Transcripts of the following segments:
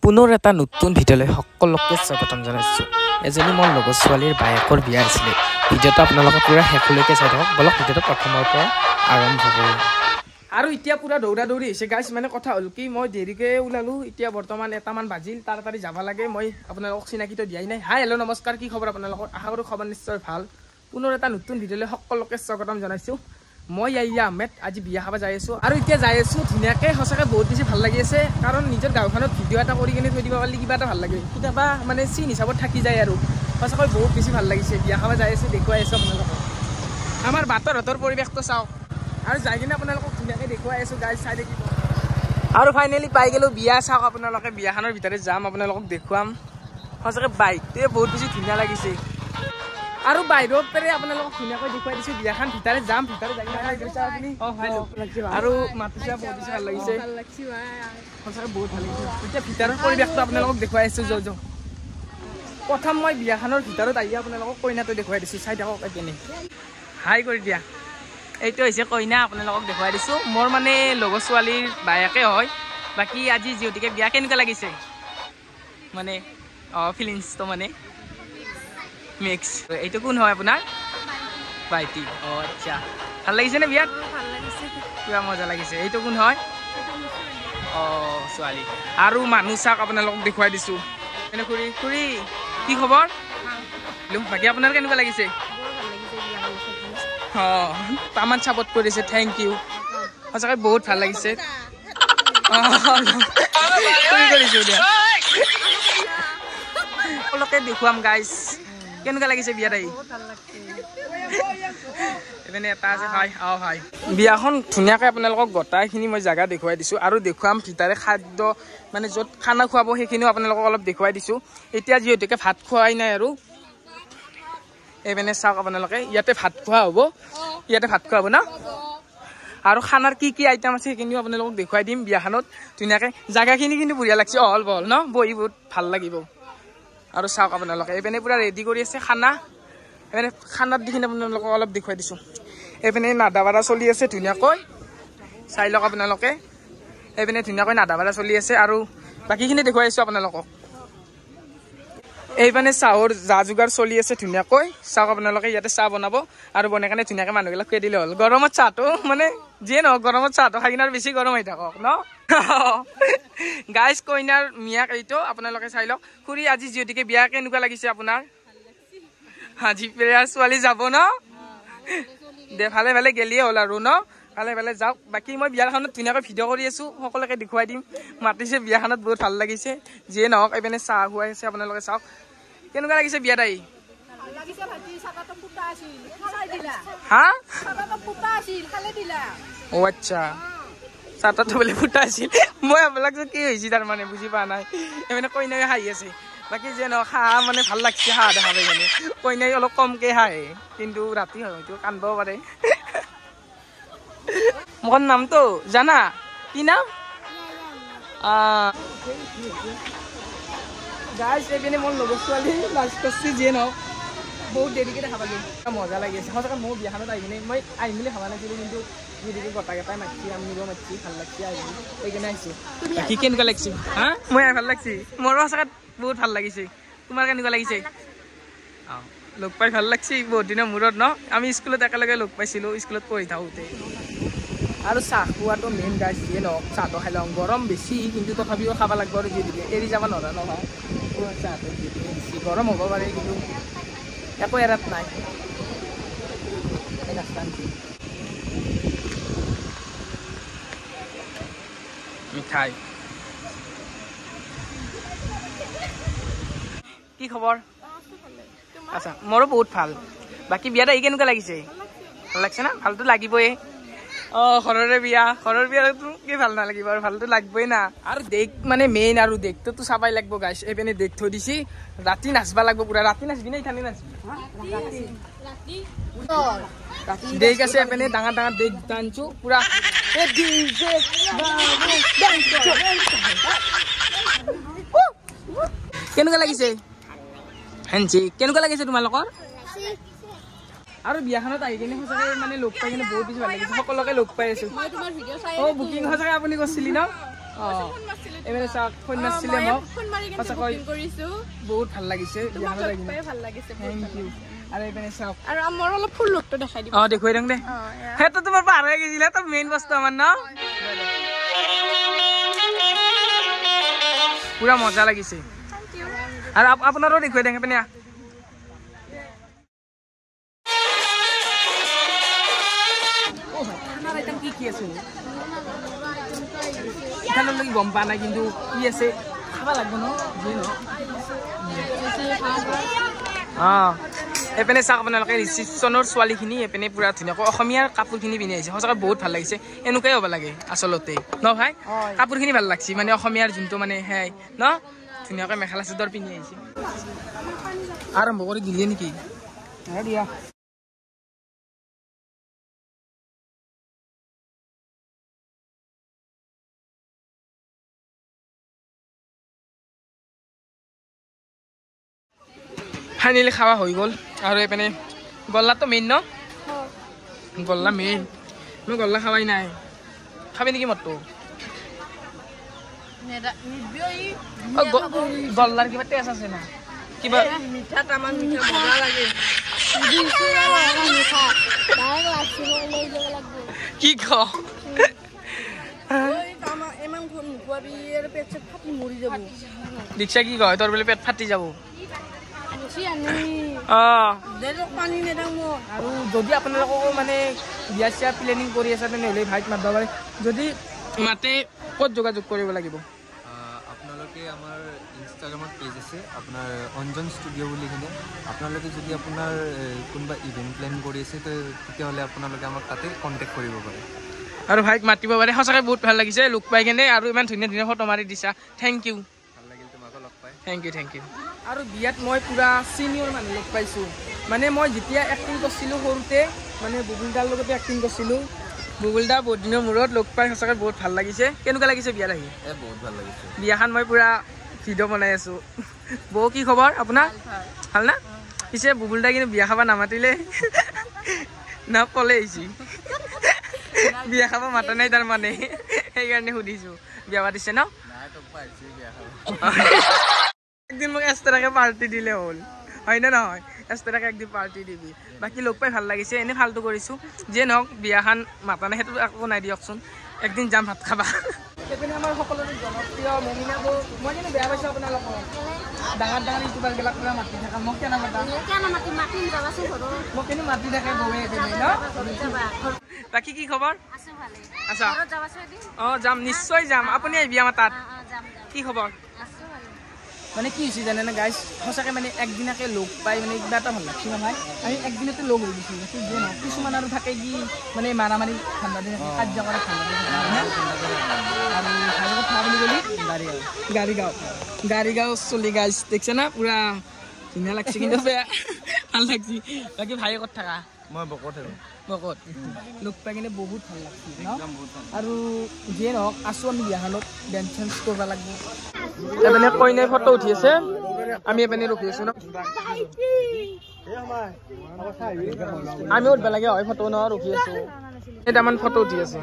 পুনৰ এটা নতুন ভিডিঅ'লৈ সকলোকে স্বাগতম জনাইছো। এজনী মোৰ লগৰ ছোৱালীৰ বায়েকৰ বিয়া আছিলে। ভিডিঅ'টো আপোনালোকে পুৰা শেষলৈকে চাই থাকক। বলক ভিডিঅ'টো প্ৰথমৰ পৰা আৰম্ভ কৰোঁ। আৰু এতিয়া পুৰা দৌৰা দৌৰি হৈছে গাইছ। মানে কথা হ'ল কি, মই দেৰিকৈ ওলালো। এতিয়া বৰ্তমান 1মান বাজিল, তাড়াতাড়ি যাব লাগে। মই আপোনালোকক চিনাকিটো দিয়াই নাই। হাই হেল্ল' নমস্কাৰ, কি খবৰ আপোনালোকৰ? আশা কৰোঁ খবৰ নিশ্চয় ভাল। পুনৰ এটা নতুন ভিডিঅ'লৈ সকলোকে স্বাগতম জনাইছোঁ। মই ইয়াইয়া আহমেদ আজি বিয়া খাব যাই আছোঁ। আৰু এতিয়া যাই আছোঁ ধুনীয়াকৈ, সঁচাকৈ বহুত বেছি ভাল লাগি আছে। কাৰণ নিজৰ গাঁওখনত ভিডিঅ' এটা কৰি কিনে থৈ দিব পাৰিলে কিবা এটা ভাল লাগে। কেতিয়াবা মানে চিন হিচাপত থাকি যায় আৰু সঁচাকৈ বহুত বেছি ভাল লাগিছে। বিয়া খাব যাই আছোঁ, দেখুৱাই আছোঁ আপোনালোকক। আমাৰ বাটৰ পৰিৱেশটো চাওক আৰু যাই কিনে আপোনালোকক ধুনীয়াকৈ দেখুৱাই আছোঁ। গাইজ চাই থাকিব। আৰু ফাইনেলি পাই গ'লোঁ বিয়া। চাওক আপোনালোকে, বিয়াখনৰ ভিতৰত যাম, আপোনালোকক দেখুৱাম। সঁচাকৈ বাইকটোৱে বহুত বেছি ধুনীয়া লাগিছে। আৰু বাহিৰৰ পৰা আপোনালোকক ধুনীয়াকৈ দেখুৱাই দিছোঁ বিয়াখন। ভিতৰত যাম, ভিতৰত যাই আপুনি আৰু মাতিছে, বহুত বেছি ভাল লাগিছে। সঁচাকৈ বহুত ভাল লাগিছে। এতিয়া ভিতৰৰ পৰিৱেশটো আপোনালোকক দেখুৱাই আছোঁ। যাওঁ প্ৰথম মই বিয়াখনৰ ভিতৰত আহি আপোনালোকক কইনাটো দেখুৱাই দিছোঁ। চাই থাকক এপিনে। হাই কৰি দিয়া। এইটো হৈছে কইনা, আপোনালোকক দেখুৱাই দিছোঁ। মোৰ মানে লগৰ ছোৱালীৰ বায়েকে হয়। বাকী আজি যিহেতুকে বিয়া, কেনেকুৱা লাগিছে মানে ফিলিংছটো মানে মিক্স। এইটো কোন হয় আপোনাৰ? ভাইটি। অঁ আচ্ছা, ভাল লাগিছেনে বিয়াত? কিবা মজা লাগিছে। এইটো কোন হয়? অঁ ছোৱালী। আৰু মানুহ চাওক, আপোনালোকক দেখুৱাই দিছোঁ। এনে খুৰী কি খবৰ? বাকী আপোনাৰ কেনেকুৱা লাগিছে? অঁ তামান চাপৰ্ট কৰিছে, থেংক ইউ। সঁচাকৈ বহুত ভাল লাগিছে। কৰিছোঁ দিয়া, সকলোকে দেখুৱাম গাইজ। কেনেকুৱা লাগিছে বিয়াত আহি? এপিনে এটা আছে ভাই। ভাই বিয়াখন ধুনীয়াকৈ আপোনালোকক গোটাইখিনি মই জেগা দেখুৱাই দিছোঁ। আৰু দেখুৱাম ভিতৰে খাদ্য, মানে য'ত খানা খুৱাব সেইখিনিও আপোনালোকক অলপ দেখুৱাই দিছোঁ। এতিয়া যিহেতুকে ভাত খোৱাই নাই আৰু এইপিনে চাওক আপোনালোকে, ইয়াতে ভাত খোৱা হ'ব। ইয়াতে ভাত খোৱা হ'ব ন? আৰু খানাৰ কি কি আইটেম আছে সেইখিনিও আপোনালোকক দেখুৱাই দিম বিয়াখনত ধুনীয়াকৈ। জেগাখিনি কিন্তু বঢ়িয়া লাগিছে, অহল বহল ন? বহি বহুত ভাল লাগিব। আৰু চাওক আপোনালোকে, এইপিনে পূৰা ৰেডি কৰি আছে খানা। এইপিনে খানাত দিখিনি আপোনালোকক অলপ দেখুৱাই দিছোঁ। এইপিনে নাদা বাৰা চলি আছে ধুনীয়াকৈ, চাই লওক আপোনালোকে। এইপিনে ধুনীয়াকৈ নাদা বাৰা চলি আছে। আৰু বাকীখিনি দেখুৱাই আছোঁ আপোনালোকক। এইপিনে চাহৰ যা যোগাৰ চলি আছে ধুনীয়াকৈ। চাওক আপোনালোকে, ইয়াতে চাহ বনাব আৰু বনাই কাৰণে ধুনীয়াকৈ মানুহবিলাক খুৱাই দিলে হ'ল। গৰমত চাহটো মানে যিয়ে নহওক, গৰমত চাহটো খাই কিনে আৰু বেছি গৰম হৈ থাকক ন? গাইজ কইনাৰ মিয়াক এইটো আপোনালোকে চাই লওক। খুৰী আজি যিহেতুকে বিয়া, কেনেকুৱা লাগিছে আপোনাৰ? আজি বিয়া ছোৱালী যাব ন? দে ভালে ভালে গেলিয়ে হ'ল আৰু ন? ভালে ভালে যাওক। বাকী মই বিয়াখনত ধুনীয়াকৈ ভিডিঅ' কৰি আছোঁ, সকলোকে দেখুৱাই দিম। মাতিছে বিয়াখনত, বহুত ভাল লাগিছে। যিয়ে নহওক, এইপিনে চাহ খুৱাই আছে আপোনালোকে চাওক। কেনেকুৱা লাগিছে বিয়াত আহি? হা? অ আচ্ছা, চাহটো বোলে ফুটা আছিল। মই আপোনাক যে কি হৈছে তাৰমানে বুজি পোৱা নাই। এইপিনে কইনাই হাঁহি আছে। বাকী যে নহওক, হাঁহ মানে ভাল লাগছে, হাঁহ দেখা পাই মানে। কইনাই অলপ কমকৈ হাঁহে, কিন্তু ৰাতি হয়তো কান্দবও পাৰে। মোৰ নামটো জানা? কি নাম? গাইজ এইপিনে মোৰ লগৰ ছোৱালী লাজ কৰিছে। যিয়ে নহওক, বহুত দেৰিকৈ দেখা পালোঁ, মজা লাগি আছে। সঁচাকৈ মোৰ বিয়াখনত আহি কিনে মই আহিম বুলি ভাবা নাছিলোঁ, কিন্তু যিহেতুকে গোটাকেইটাই মাতিছে, আমি নিব মাতিছে, ভাল লাগছে আহিম সেইকাৰণে আহিছোঁ। বাকী কেনেকুৱা লাগিছে? হা? মই ভাল লাগছে, মোৰো সঁচাকৈ বহুত ভাল লাগিছে। তোমাৰ কেনেকুৱা লাগিছে? অঁ লগ পাই ভাল লাগছে বহুত দিনৰ মূৰত ন? আমি স্কুলত একেলগে লগ পাইছিলোঁ, স্কুলত পঢ়ি থাকোঁতে। আৰু চাহ খোৱাটো মেইন গাইজ। যিয়ে নহওক, চাহটো খাই লওঁ। গৰম বেছি, কিন্তু তথাপিও খাব লাগিব আৰু যিহেতুকে এৰি যাব নোৱাৰা নহয়। চাহটো যিহেতুকে বেছি গৰম হ'ব পাৰে, কিন্তু একো এৰাত নাই। মিঠাই। কি খবৰ? আচ্ছা, মোৰো বহুত ভাল। বাকী বিয়াত আহি কেনেকুৱা লাগিছে? ভাল লাগছে না? ভালতো লাগিবই। অঁ ঘৰৰে বিয়া, ঘৰৰ বিয়াতো কি ভাল নালাগিব, আৰু ভালতো লাগিবই না। আৰু দেখ মানে মেইন, আৰু দেশটোতো চাবাই লাগিব গাইছ। এইপিনে দেখ থৈ দিছি, ৰাতি নাচবা লাগিব পুৰা। ৰাতি নাচবি নে ইঠানে নাচবি? দেখ আছে এইপিনে ডাঙৰ ডাঙৰ দেখ দুটা আনছোঁ পুৰা। কেনেকুৱা লাগিছে? হেঞ্চি কেনেকুৱা লাগিছে তোমালোকৰ? আৰু বিয়াখনত আহি কিনে সঁচাকৈ মানে লগ পাই কিনে বহুত বেছি ভাল লাগিছে। সকলোকে লগ পাই আছোঁ। অঁ বুকিং সঁচাকৈ আপুনি কৰিছিলি ন? এবাৰে চাওক ফোন মাৰিছিলে মোক বহুত ভাল লাগিছে থেংক ইউ আৰু এইপিনে চাওক আৰু আমাৰ অলপ ফুল লুকটো দেখাই দিব দেখুৱাই দিওঁ দে সেইটো তোমাৰ পাৰ হৈ গৈছিলে তো মেইন বস্তু আমাৰ ন পুৰা মজা লাগিছে আৰু আপোনাৰো দেখুৱাই দিওঁ এইপিনে কি আছে এখানলৈকে গম পোৱা নাই কিন্তু কি আছে খাব লাগিব ন এইপিনে চাওক আপোনালোকে ৰিচিপশ্যনৰ ছোৱালীখিনি এইপিনে পুৰা ধুনীয়াকৈ অসমীয়াৰ কাপোৰখিনি পিন্ধি আহিছে সঁচাকৈ বহুত ভাল লাগিছে এনেকুৱাই হ'ব লাগে আচলতে ন ভাই কাপোৰখিনি ভাল লাগছে মানে অসমীয়াৰ যোনটো মানে সেয়াই ন ধুনীয়াকৈ মেখেলা চাদৰ পিন্ধি আহিছে আৰম্ভ কৰি দিলে নেকি দিয়া ফাইনেলি খাওয়া হৈ গ'ল আৰু এইপিনে গল্লাটো মেইন ন গল্লা মেইন মই গল্লা খাৱাই নাই খাবি নেকি মতটো গল্লাৰ কিবা টেষ্ট আছে না কিবা মিঠা তামান মিঠা মজা লাগে কি ক দীক্ষা কি কয় তোৰ বোলে পেট ফাটি যাব আৰু যদি আপোনালোকক মানে বিয়া চিয়া প্লেনিং কৰি আছে তেনেহ'লে ভাইক মাতিব পাৰে যদি মাতে ক'ত যোগাযোগ কৰিব লাগিব আপোনালোকে আমাৰ ইনষ্টাগ্ৰামত পেজ আছে আপোনাৰ অঞ্জন ষ্টুডিঅ' বুলি কিনে আপোনালোকে যদি আপোনাৰ কোনোবা ইভেণ্ট প্লেন কৰি আছে তেতিয়াহ'লে আপোনালোকে আমাক তাতে কণ্টেক্ট কৰিব পাৰে আৰু ভাইক মাতিব পাৰে সঁচাকৈ বহুত ভাল লাগিছে লুক পাই কেনে আৰু ইমান ধুনীয়া ধুনীয়া ফটো মাৰি দিছা থেংক ইউ ভাল লাগিল তোমাকো লগ পাই থেংক ইউ আৰু বিয়াত মই পুৰা চিনিয়ৰ মানুহ লগ পাইছোঁ মানে মই যেতিয়া এক্টিং কৰিছিলোঁ সৰুতে মানে বুবুলদাৰ লগতে এক্টিং কৰিছিলোঁ বুবুলদা বহুত দিনৰ মূৰত লগ পাই সঁচাকৈ বহুত ভাল লাগিছে কেনেকুৱা লাগিছে বিয়াত আহি বহুত ভাল লাগিছে বিয়াখন মই পুৰা ভিডিঅ' বনাই আছোঁ বৌ কি খবৰ আপোনাৰ ভাল না পিছে বুবুলদা কিন্তু বিয়া খাব নামাতিলে না পলে আহিছে বিয়া খাব মাতা নাই তাৰমানে সেইকাৰণে সুধিছোঁ বিয়া পাতিছে ন একদিন মোক এক্সট্ৰাকে পাৰ্টি দিলে হ'ল হয় নে নহয় এক্সট্ৰাকে একদিন পাৰ্টি দিবি বাকী লগ পাই ভাল লাগিছে এনেই ফাল্টু কৰিছোঁ যিয়ে নহওক বিয়াখন মাতা নাই সেইটো একো নাই দিয়কচোন একদিন যাম ভাত খাবা এইপিনে আমাৰ সকলোৰে জনপ্ৰিয় মমিনা বৌ মই কিন্তু বেয়া পাইছোঁ আপোনালোকক ডাঙৰ ডাঙৰ ইউটিউবাৰবিলাক পুৰা মাতি থকা মোক কেনে মাতা মোক কিন্তু মাতি থাকে বৌৱে এইপিনে ন বাকী কি খবৰ আচ্ছা যাম নিশ্চয় যাম আপুনি আহিবি আমাৰ তাত কি খবৰ মানে কি হৈছে জানেনে গাইজ সঁচাকৈ মানে একদিনাকে লগ পাই মানে কিবা এটা ভাল লাগছে নহয় আমি একদিনতে লগ হৈ গৈছোঁ যিয়ে নহওক কিছুমান আৰু থাকে কি মানে মাৰা মাৰি ঠাণ্ডা দিন কাৰ্য কৰা ঠাণ্ডা দিন আৰু ভাল কথা বুলি ক'লি গাড়ীগাঁও চলি গাইজ দেখিছে না পুৰা ধুনীয়া লাগছে কিন্তু বেয়া ভাল লাগছে বাকী ভাই ক'ত থাকা মই বকত লগ পাই কিনে বহুত ভাল লাগছে ন আৰু যিয়ে নহওক আছোঁ আমি বিয়াখনত ডেন্স চেন্স কৰিব লাগিব এপিনে কইনাই ফটো উঠি আছে আমি এপিনে ৰখি আছো ন আমি উঠব লাগে হয় ফটো ন ৰখি আছো কেইটামান ফটো উঠি আছে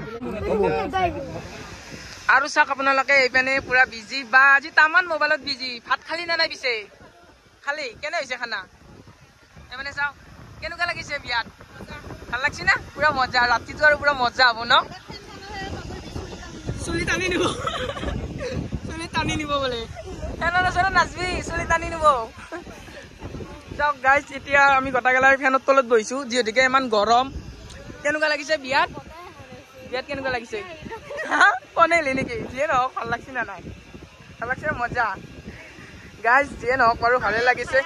আৰু চাওক আপোনালোকে এইপিনে পুৰা বিজি বা আজি তামান মোবাইলত বিজি ভাত খালি নে নাই পিছে খালি কেনে হৈছে খানা এইপিনে চাওক কেনেকুৱা লাগিছে বিয়াত ভাল লাগছে না পুৰা মজা ৰাতিটো আৰু পুৰা মজা হ'ব ন চুলি টানি নিব বোলে নাচবি চুলি টানি নিব চাওক গাইজ এতিয়া আমি গোটাগেলাৰ ফেনৰ তলত বহিছোঁ যিহেতুকে ইমান গৰম কেনেকুৱা লাগিছে বিয়াত কেনেকুৱা লাগিছে কনেলি নেকি যিয়ে নহওক ভাল লাগছে না নাই ভাল লাগছে মজা গাইজ যিয়ে নহওক বাৰু ভালে লাগিছে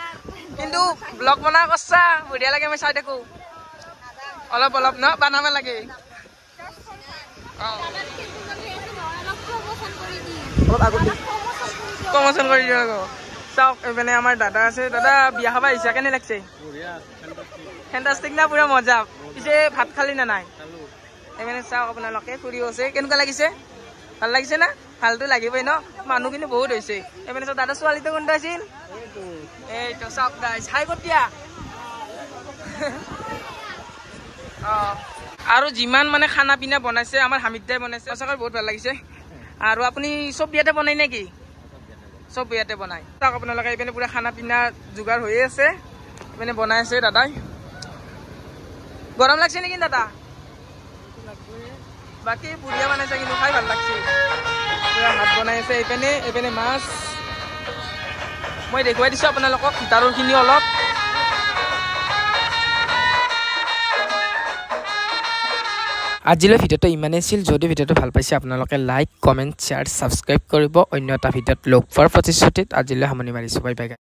কিন্তু ব্লগ বনাই কচ্ছা বঢ়িয়া লাগে মই চাই থাকোঁ অলপ ন বনাব লাগে অলপ আগতে প্ৰমোচন কৰি দিব লাগিব চাওক এইপিনে আমাৰ দাদা আছে দাদা বিয়া খাব আহিছে কেনে লাগছে ফেণ্টাষ্টিক না পুৰা মজা পিছে ভাত খালি না নাই এইপিনে চাওক আপোনালোকে ফুৰিব আছে কেনেকুৱা লাগিছে ভাল লাগিছে না ভালটো লাগিবই ন মানুহ কিন্তু বহুত হৈছে এইপিনে চাওক দাদা ছোৱালীটো কোনটো আছিল এইটো চাওক গাইজ হাই কতিয়া আৰু যিমান মানে খানা পিনা বনাইছে আমাৰ হামিদ দাই বনাইছে সঁচাকৈ বহুত ভাল লাগিছে আৰু আপুনি চব বিয়াতে বনাই নেকি চব বিয়াতে বনাই তাক আপোনালোকে এইপিনে পুৰা খানা পিনা যোগাৰ হৈ আছে এইপিনে বনাই আছে দাদাই গৰম লাগছে নেকি দাদা বাকী বুঢ়িয়া বনাইছে কিন্তু খাই ভাল লাগছে পুৰা ভাত বনাই আছে এইপিনে মাছ মই দেখুৱাই দিছোঁ আপোনালোকক ভিতৰৰখিনি অলপ আজিলৈ ভিডিঅ'টো ইমানেই আছিল যদি ভিডিঅ'টো ভাল পাইছে আপোনালোকে লাইক কমেণ্ট শ্বেয়াৰ ছাবস্ক্ৰাইব কৰিব অন্য এটা ভিডিঅ'ত লগ পোৱাৰ প্ৰতিশ্ৰুতিত আজিলৈ সামৰণি মাৰিছোঁ বাই বাই